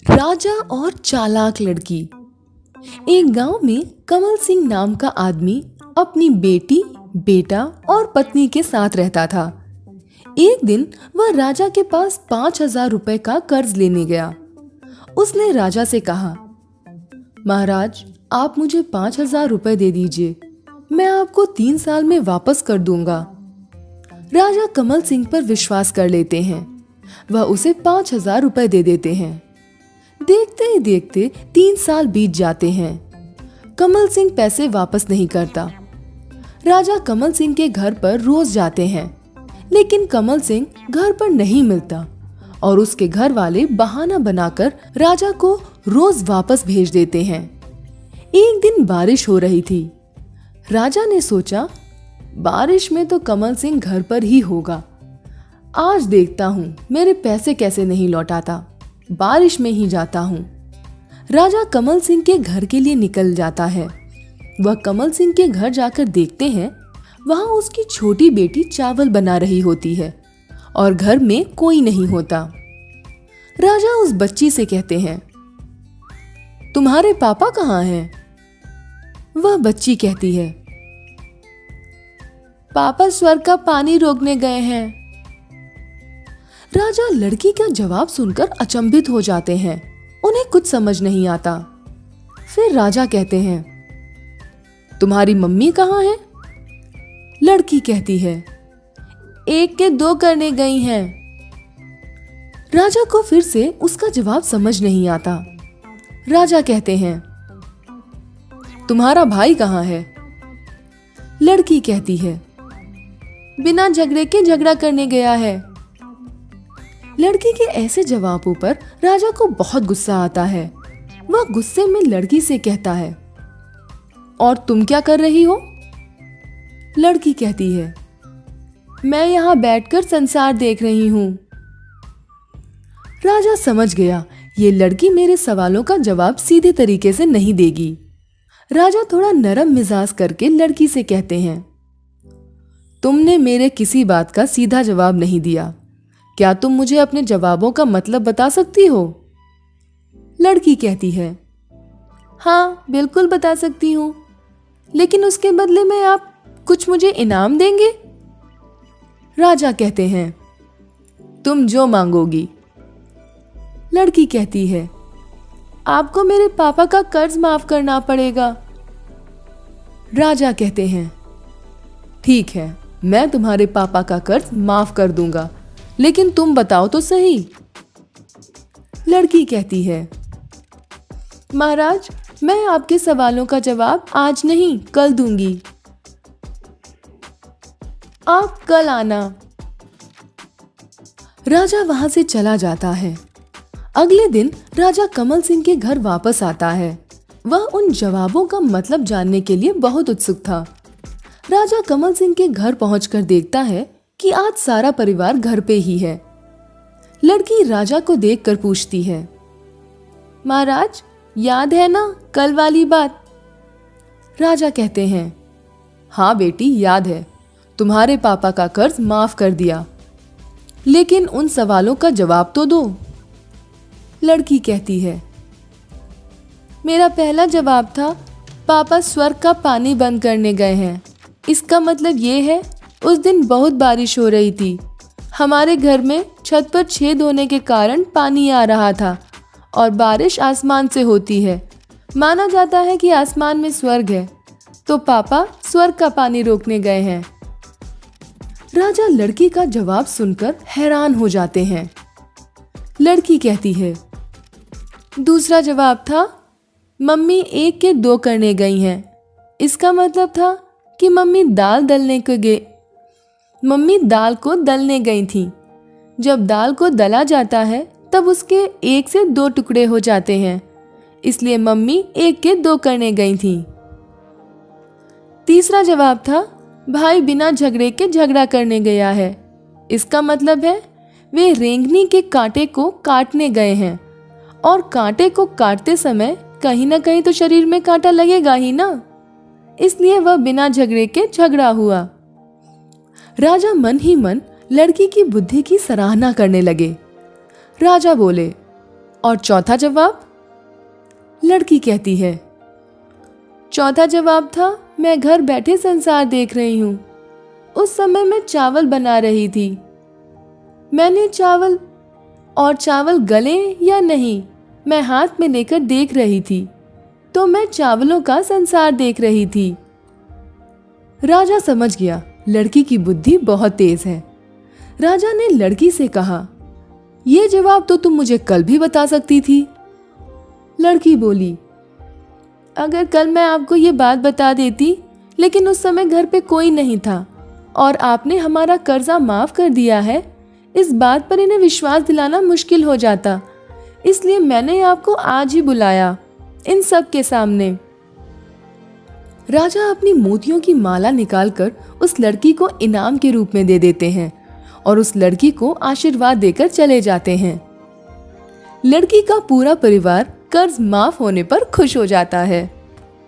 राजा और चालाक लड़की। एक गांव में कमल सिंह नाम का आदमी अपनी बेटी, बेटा और पत्नी के साथ रहता था। एक दिन वह राजा के पास 5,000 रुपए का कर्ज लेने गया। उसने राजा से कहा, महाराज, आप मुझे 5,000 रुपए दे दीजिए, मैं आपको 3 साल में वापस कर दूंगा। राजा कमल सिंह पर विश्वास कर लेते हैं। वह उसे 5,000 रुपए दे देते हैं। देखते ही देखते 3 साल बीत जाते हैं। कमल सिंह पैसे वापस नहीं करता। राजा कमल सिंह के घर पर रोज जाते हैं, लेकिन कमल सिंह घर पर नहीं मिलता और उसके घर वाले बहाना बनाकर राजा को रोज वापस भेज देते हैं। एक दिन बारिश हो रही थी। राजा ने सोचा, बारिश में तो कमल सिंह घर पर ही होगा। आज देखता हूँ मेरे पैसे कैसे नहीं लौटाता, बारिश में ही जाता हूँ। राजा कमल सिंह के घर के लिए निकल जाता है। वह कमल सिंह के घर जाकर देखते हैं, वहां उसकी छोटी बेटी चावल बना रही होती है और घर में कोई नहीं होता। राजा उस बच्ची से कहते हैं, तुम्हारे पापा कहाँ हैं? वह बच्ची कहती है, पापा स्वर्ग का पानी रोकने गए हैं। राजा लड़की का जवाब सुनकर अचंभित हो जाते हैं। उन्हें कुछ समझ नहीं आता। फिर राजा कहते हैं, तुम्हारी मम्मी कहाँ है? लड़की कहती है, 1 के 2 करने गई हैं। राजा को फिर से उसका जवाब समझ नहीं आता। राजा कहते हैं, तुम्हारा भाई कहाँ है? लड़की कहती है, बिना झगड़े के झगड़ा करने गया है। लड़की के ऐसे जवाबों पर राजा को बहुत गुस्सा आता है। वह गुस्से में लड़की से कहता है, और तुम क्या कर रही हो? लड़की कहती है, मैं यहाँ बैठकर संसार देख रही हूँ। राजा समझ गया, ये लड़की मेरे सवालों का जवाब सीधे तरीके से नहीं देगी। राजा थोड़ा नरम मिजाज करके लड़की से कहते हैं, तुमने मेरे किसी बात का सीधा जवाब नहीं दिया, क्या तुम मुझे अपने जवाबों का मतलब बता सकती हो? लड़की कहती है, हाँ बिल्कुल बता सकती हूँ, लेकिन उसके बदले में आप कुछ मुझे इनाम देंगे? राजा कहते हैं, तुम जो मांगोगी। लड़की कहती है, आपको मेरे पापा का कर्ज माफ करना पड़ेगा। राजा कहते हैं, ठीक है, मैं तुम्हारे पापा का कर्ज माफ कर दूंगा, लेकिन तुम बताओ तो सही। लड़की कहती है, महाराज, मैं आपके सवालों का जवाब आज नहीं कल दूंगी, आप कल आना। राजा वहां से चला जाता है। अगले दिन राजा कमल सिंह के घर वापस आता है। वह उन जवाबों का मतलब जानने के लिए बहुत उत्सुक था। राजा कमल सिंह के घर पहुंचकर देखता है कि आज सारा परिवार घर पे ही है। लड़की राजा को देखकर पूछती है, महाराज, याद है ना कल वाली बात? राजा कहते हैं, हाँ बेटी, याद है, तुम्हारे पापा का कर्ज माफ कर दिया, लेकिन उन सवालों का जवाब तो दो। लड़की कहती है, मेरा पहला जवाब था, पापा स्वर्ग का पानी बंद करने गए हैं। इसका मतलब ये है, उस दिन बहुत बारिश हो रही थी। हमारे घर में छत पर छेद होने के कारण पानी आ रहा था और बारिश आसमान से होती है। माना जाता है कि आसमान में स्वर्ग है, तो पापा स्वर्ग का पानी रोकने गए हैं। राजा लड़की का जवाब सुनकर हैरान हो जाते हैं। लड़की कहती है, दूसरा जवाब था, मम्मी 1 के 2 करने गई हैं। इसका मतलब था कि मम्मी दाल को दलने गई थी। जब दाल को दला जाता है तब उसके 1 से 2 टुकड़े हो जाते हैं, इसलिए मम्मी 1 के 2 करने गई थी। तीसरा जवाब था, भाई बिना झगड़े के झगड़ा करने गया है। इसका मतलब है वे रेंगनी के कांटे को काटने गए हैं, और कांटे को काटते समय कहीं ना कहीं तो शरीर में कांटा लगेगा ही ना, इसलिए वह बिना झगड़े के झगड़ा हुआ। राजा मन ही मन लड़की की बुद्धि की सराहना करने लगे। राजा बोले, और चौथा जवाब? लड़की कहती है, चौथा जवाब था, मैं घर बैठे संसार देख रही हूँ। उस समय मैं चावल बना रही थी। मैंने चावल गले या नहीं, मैं हाथ में लेकर देख रही थी, तो मैं चावलों का संसार देख रही थी। राजा समझ गया लड़की की बुद्धि बहुत तेज है। राजा ने लड़की से कहा, ये जवाब तो तुम मुझे कल भी बता सकती थी। लड़की बोली, अगर कल मैं आपको ये बात बता देती, लेकिन उस समय घर पे कोई नहीं था और आपने हमारा कर्जा माफ कर दिया है, इस बात पर इन्हें विश्वास दिलाना मुश्किल हो जाता, इसलिए मैंने आपको आज ही बुलाया इन सब के सामने। राजा अपनी मोतियों की माला निकालकर उस लड़की को इनाम के रूप में दे देते हैं और उस लड़की को आशीर्वाद देकर चले जाते हैं। लड़की का पूरा परिवार कर्ज माफ होने पर खुश हो जाता है।